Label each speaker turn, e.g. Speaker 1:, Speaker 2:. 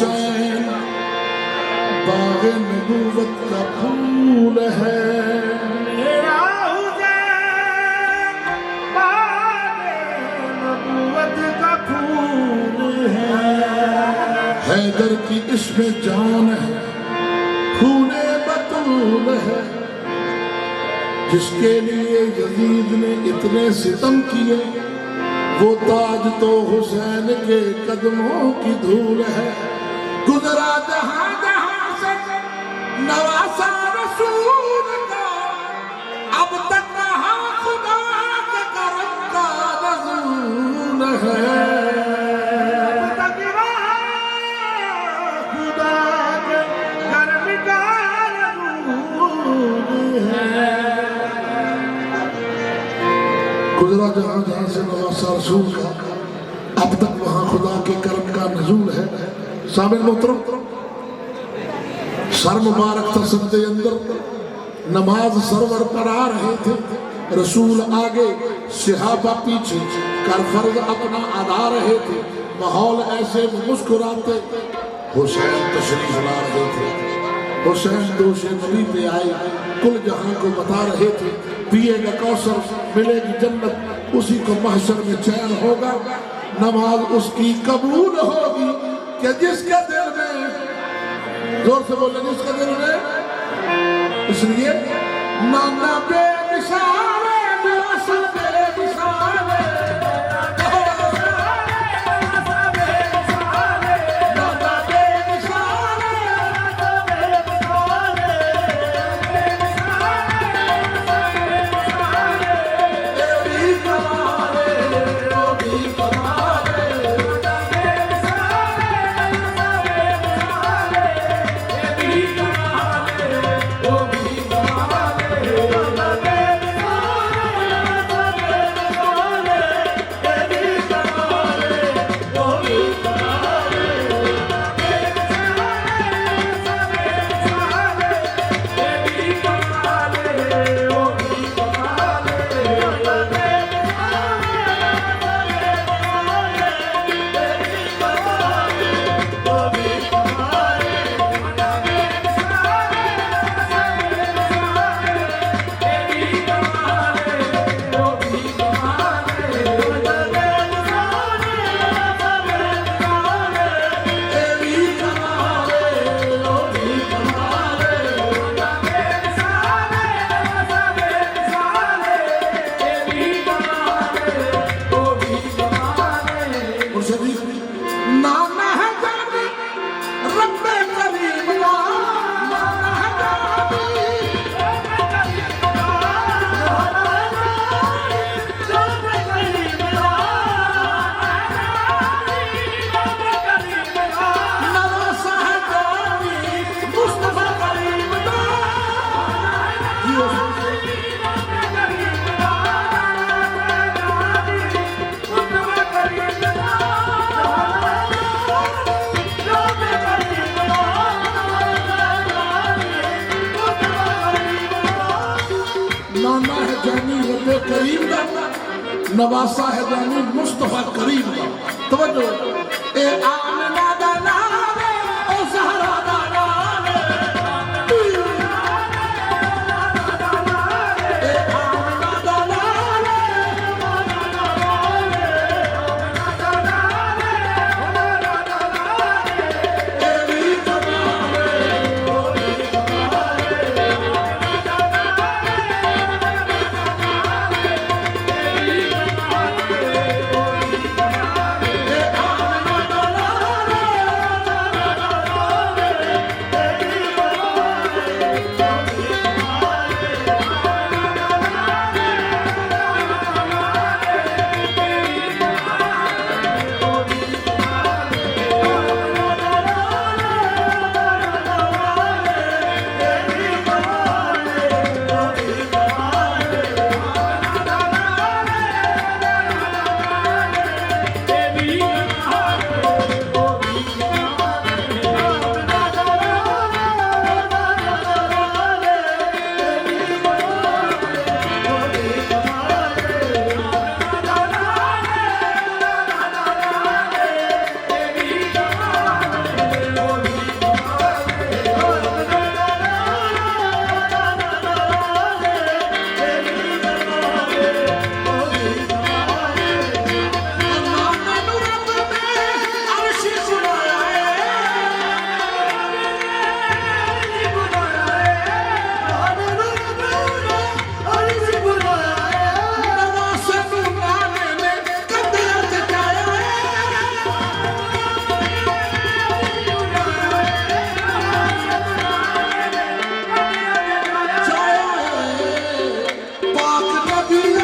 Speaker 1: हुसैन बाग नबूवत का फूल है,
Speaker 2: मेरा हुसैन बाग नबूवत का फूल है।
Speaker 1: हैदर की इसमें जान है, खूने बतूल है, जिसके लिए यजीद ने इतने सितम किए, वो ताज तो हुसैन के कदमों की धूल है। गुजरा जहां जहां से नवासा रसूल का, अब तक कहा खुदा के करम का नज़ूल है। गुजरा जहां जहां से नवासा रसूल का, अब तक वहां खुदा के करम का नज़ूल है। शामिल मोहतरम, सर मुबारक था सजदे अंदर, नमाज सरवर पढ़ा रहे थे, रसूल आगे सहाबा पीछे कर फर्ज अपना अदा रहे थे। माहौल ऐसे मुस्कुराते हुसैन तशरीफ ला रहे थे। हुसैन दोषे नबी पे आए, कुल जहां को बता रहे थे, पिएगा कौसर, मिलेगी जन्नत, उसी को महशर में चैन होगा। नमाज उसकी कबूल होगी कि जिसके दिल में, जोर से बोले, जिसके दिल में, इसलिए नाना बेमिसाल बेअसल बेमिसाल नवासा है जानी मुस्तफा करीम का। तवज्जो, ए आमना दा नाम है, ओ सहरा दा नाम है, ए आमना दा नाम है, ए भी कमाल है, ओ भी कमाल है। नबी